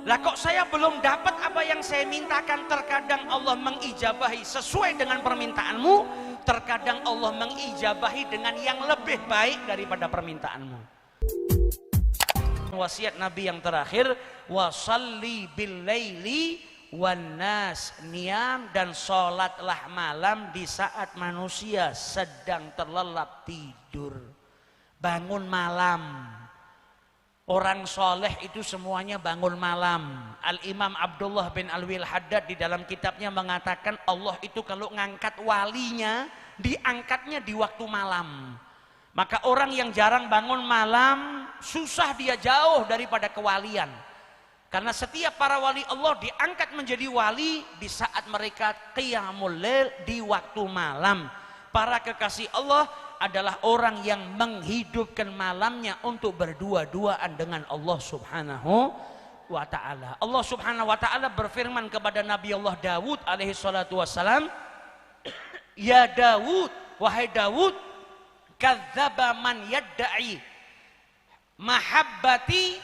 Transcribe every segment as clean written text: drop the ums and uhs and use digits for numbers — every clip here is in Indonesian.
Lah kok saya belum dapat apa yang saya mintakan? Terkadang Allah mengijabahi sesuai dengan permintaanmu, terkadang Allah mengijabahi dengan yang lebih baik daripada permintaanmu. Wasiat Nabi yang terakhir, wasalli bil laili wan nas niyam, dan sholatlah malam di saat manusia sedang terlelap tidur. Bangun malam. Orang soleh itu semuanya bangun malam. Al-Imam Abdullah bin Alwi al-Haddad di dalam kitabnya mengatakan Allah itu kalau ngangkat walinya, diangkatnya di waktu malam. Maka orang yang jarang bangun malam, susah dia jauh daripada kewalian. Karena setiap para wali Allah diangkat menjadi wali di saat mereka qiyamul lail di waktu malam. Para kekasih Allah adalah orang yang menghidupkan malamnya untuk berdua-duaan dengan Allah Subhanahu wa ta'ala. Allah Subhanahu wa ta'ala berfirman kepada Nabi Allah Dawud alaihi salatu wassalam, ya Dawud, wahai Dawud, kadzdzaba man yadda'i mahabbati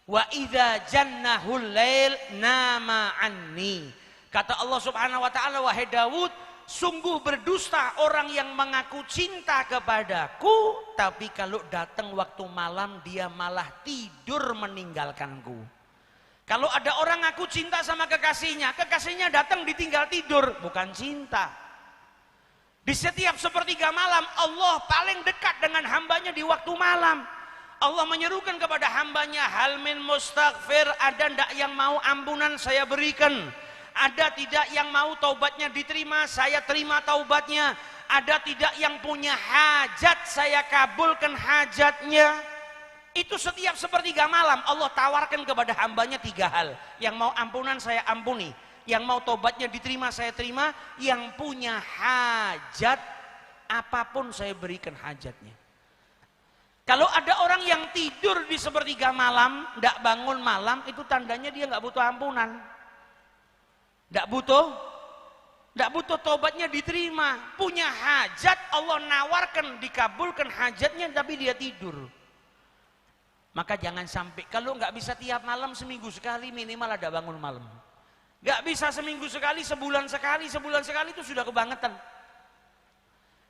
wa idza jannahul lail nama anni. Kata Allah Subhanahu wa ta'ala, wahai Dawud, sungguh berdusta orang yang mengaku cinta kepadaku, tapi kalau datang waktu malam dia malah tidur meninggalkanku. Kalau ada orang ngaku cinta sama kekasihnya, kekasihnya datang ditinggal tidur, bukan cinta. Di setiap sepertiga malam Allah paling dekat dengan hambanya di waktu malam. Allah menyerukan kepada hambanya, hal min mustaghfir, ada ndak yang mau ampunan saya berikan? Ada tidak yang mau taubatnya diterima, saya terima taubatnya. Ada tidak yang punya hajat, saya kabulkan hajatnya. Itu setiap sepertiga malam Allah tawarkan kepada hambanya tiga hal. Yang mau ampunan saya ampuni, yang mau taubatnya diterima saya terima, yang punya hajat apapun saya berikan hajatnya. Kalau ada orang yang tidur di sepertiga malam, tidak bangun malam, itu tandanya dia nggak butuh ampunan. Tidak butuh taubatnya diterima. Punya hajat Allah nawarkan, dikabulkan hajatnya, tapi dia tidur. Maka jangan sampai, kalau nggak bisa tiap malam, seminggu sekali minimal ada bangun malam. Nggak bisa seminggu sekali, sebulan sekali itu sudah kebangetan.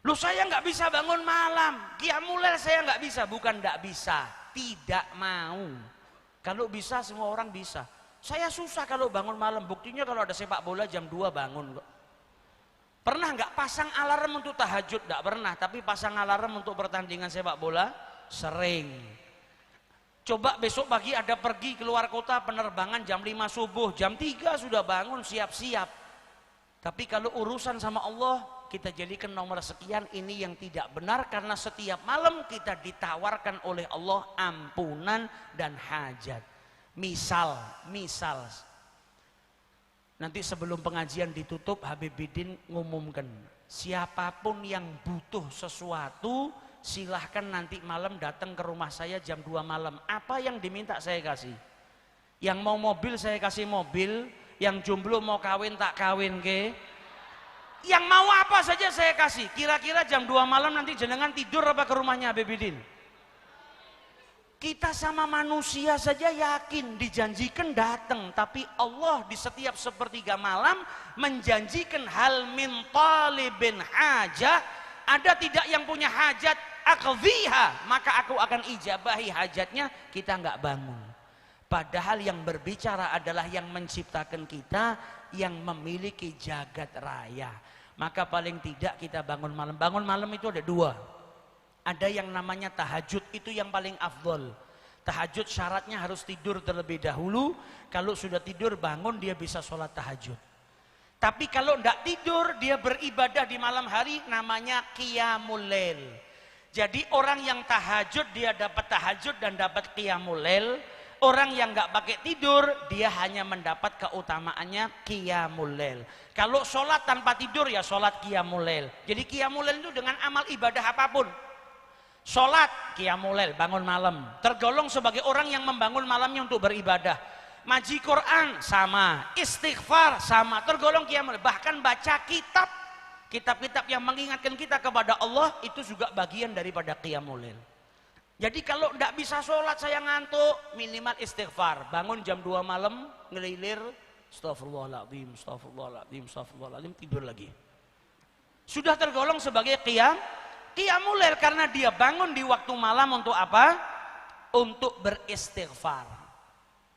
Loh saya nggak bisa bangun malam, qiyamul lail saya nggak bisa. Bukan nggak bisa, tidak mau. Kalau bisa semua orang bisa. Saya susah kalau bangun malam, buktinya kalau ada sepak bola jam 2 bangun kok. Pernah nggak pasang alarm untuk tahajud? Nggak pernah, tapi pasang alarm untuk pertandingan sepak bola sering. Coba besok pagi ada pergi keluar kota, penerbangan jam 5 subuh, jam 3 sudah bangun siap-siap. Tapi kalau urusan sama Allah, kita jadikan nomor sekian, ini yang tidak benar. Karena setiap malam kita ditawarkan oleh Allah ampunan dan hajat. Misal nanti sebelum pengajian ditutup, Habib Bidin ngumumkan, siapapun yang butuh sesuatu silahkan nanti malam datang ke rumah saya jam 2 malam. Apa yang diminta saya kasih. Yang mau mobil saya kasih mobil, yang jomblo mau kawin tak kawin ke, yang mau apa saja saya kasih. Kira-kira jam 2 malam nanti jenengan tidur apa ke rumahnya Habib Bidin? Kita sama manusia saja yakin dijanjikan datang, tapi Allah di setiap sepertiga malam menjanjikan hal min talibin hajah, ada tidak yang punya hajat aqdhiha, maka aku akan ijabahi hajatnya. Kita nggak bangun, padahal yang berbicara adalah yang menciptakan kita, yang memiliki jagat raya. Maka paling tidak kita bangun malam. Bangun malam itu ada dua. Ada yang namanya tahajud, itu yang paling afdol. Tahajud syaratnya harus tidur terlebih dahulu. Kalau sudah tidur bangun dia bisa sholat tahajud. Tapi kalau tidak tidur dia beribadah di malam hari, namanya qiyamul lail. Jadi orang yang tahajud dia dapat tahajud dan dapat qiyamul lail. Orang yang nggak pakai tidur dia hanya mendapat keutamaannya qiyamul lail. Kalau sholat tanpa tidur ya sholat qiyamul lail. Jadi qiyamul lail itu dengan amal ibadah apapun. Sholat qiyamul lail, bangun malam, tergolong sebagai orang yang membangun malamnya untuk beribadah. Maji Quran sama, istighfar sama, tergolong qiyamul lail. Bahkan baca kitab-kitab yang mengingatkan kita kepada Allah itu juga bagian daripada qiyamul lail. Jadi kalau tidak bisa sholat saya ngantuk, minimal istighfar. Bangun jam 2 malam, ngelilir, astagfirullahaladzim, astagfirullahaladzim, astagfirullahaladzim, tidur lagi. Sudah tergolong sebagai qiyamul lail karena dia bangun di waktu malam untuk apa? Untuk beristighfar.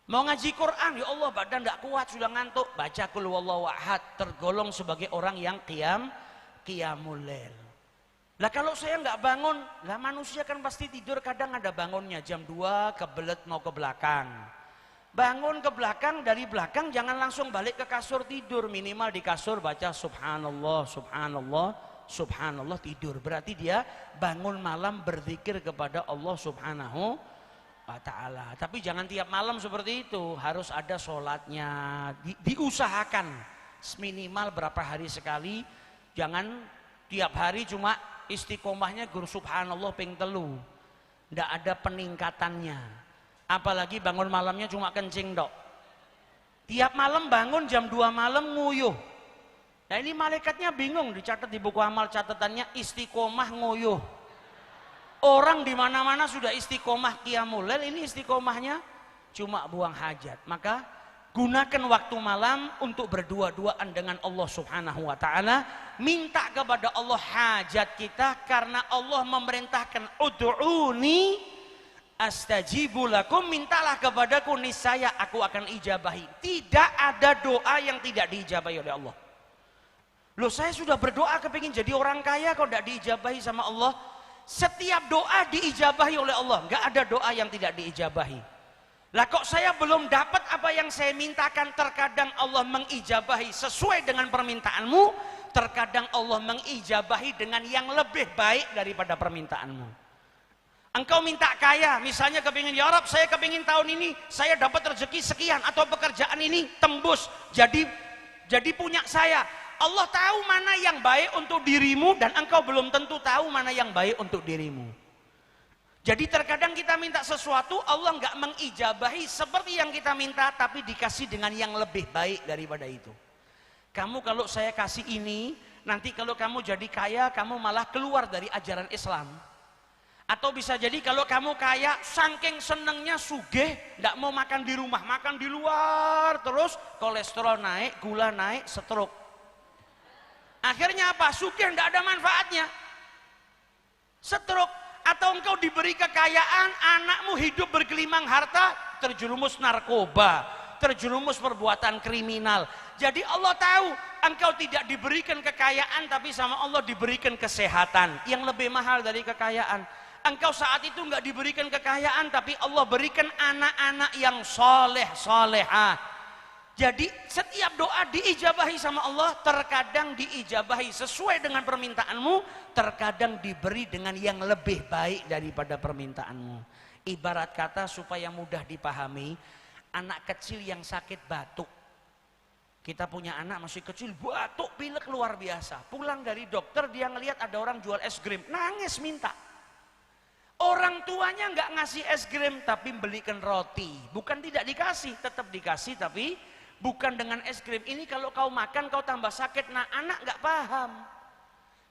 Mau ngaji Quran, ya Allah badan tidak kuat, sudah ngantuk, baca qul huwallahu ahad, tergolong sebagai orang yang qiyamul lail. Lah kalau saya nggak bangun, lah manusia kan pasti tidur, kadang ada bangunnya jam 2 kebelet mau ke belakang. Bangun ke belakang, dari belakang jangan langsung balik ke kasur tidur, minimal di kasur baca subhanallah, subhanallah, subhanallah, tidur. Berarti dia bangun malam berzikir kepada Allah subhanahu wa ta'ala. Tapi jangan tiap malam seperti itu, harus ada sholatnya, diusahakan minimal berapa hari sekali. Jangan tiap hari cuma istiqomahnya guru subhanallah ping telu, ndak ada peningkatannya. Apalagi bangun malamnya cuma kencing dok. Tiap malam bangun jam 2 malam nguyuh. Nah ini malaikatnya bingung, dicatat di buku amal catatannya istiqomah nguyuh. Orang di mana-mana sudah istiqomah qiyamul lail, ini istiqomahnya cuma buang hajat. Maka gunakan waktu malam untuk berdua-duaan dengan Allah subhanahu wa ta'ala. Minta kepada Allah hajat kita, karena Allah memerintahkan ud'uni astajibu lakum, mintalah kepadaku niscaya aku akan ijabahi. Tidak ada doa yang tidak diijabahi oleh Allah. Loh saya sudah berdoa kepingin jadi orang kaya kok tidak diijabahi sama Allah. Setiap doa diijabahi oleh Allah, nggak ada doa yang tidak diijabahi. Lah kok saya belum dapat apa yang saya mintakan? Terkadang Allah mengijabahi sesuai dengan permintaanmu, terkadang Allah mengijabahi dengan yang lebih baik daripada permintaanmu. Engkau minta kaya, misalnya kepingin, ya Rabb saya kepingin tahun ini saya dapat rezeki sekian, atau pekerjaan ini tembus jadi punya saya. Allah tahu mana yang baik untuk dirimu, dan engkau belum tentu tahu mana yang baik untuk dirimu. Jadi terkadang kita minta sesuatu, Allah nggak mengijabahi seperti yang kita minta, tapi dikasih dengan yang lebih baik daripada itu. Kamu kalau saya kasih ini, nanti kalau kamu jadi kaya, kamu malah keluar dari ajaran Islam. Atau bisa jadi kalau kamu kaya, saking senengnya sugih, nggak mau makan di rumah, makan di luar terus, kolesterol naik, gula naik, stroke. Akhirnya apa? Sugih nggak ada manfaatnya, stroke. Atau engkau diberi kekayaan, anakmu hidup bergelimang harta, terjerumus narkoba, terjerumus perbuatan kriminal. Jadi Allah tahu engkau tidak diberikan kekayaan, tapi sama Allah diberikan kesehatan yang lebih mahal dari kekayaan. Engkau saat itu nggak diberikan kekayaan, tapi Allah berikan anak-anak yang soleh solehah. Jadi setiap doa diijabahi sama Allah, terkadang diijabahi sesuai dengan permintaanmu, terkadang diberi dengan yang lebih baik daripada permintaanmu. Ibarat kata supaya mudah dipahami, anak kecil yang sakit batuk. Kita punya anak masih kecil, batuk pilek luar biasa. Pulang dari dokter dia ngelihat ada orang jual es krim, nangis minta. Orang tuanya nggak ngasih es krim, tapi belikan roti. Bukan tidak dikasih, tetap dikasih, tapi bukan dengan es krim. Ini kalau kau makan kau tambah sakit. Nah anak nggak paham.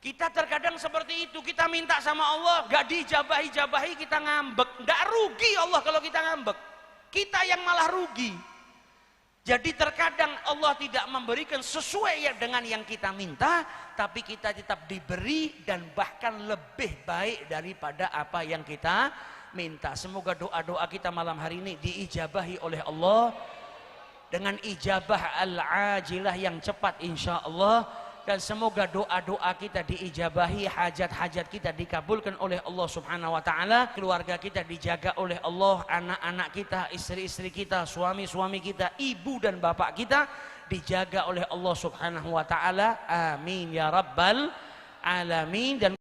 Kita terkadang seperti itu, kita minta sama Allah, nggak dijabahi-jabahi, kita ngambek. Nggak rugi Allah kalau kita ngambek, kita yang malah rugi. Jadi terkadang Allah tidak memberikan sesuai dengan yang kita minta, tapi kita tetap diberi dan bahkan lebih baik daripada apa yang kita minta. Semoga doa-doa kita malam hari ini diijabahi oleh Allah dengan ijabah al-ajilah yang cepat insya Allah. Dan semoga doa-doa kita diijabahi, hajat-hajat kita dikabulkan oleh Allah subhanahu wa ta'ala, keluarga kita dijaga oleh Allah, anak-anak kita, istri-istri kita, suami-suami kita, ibu dan bapak kita dijaga oleh Allah subhanahu wa ta'ala. Amin ya rabbal alamin. Dan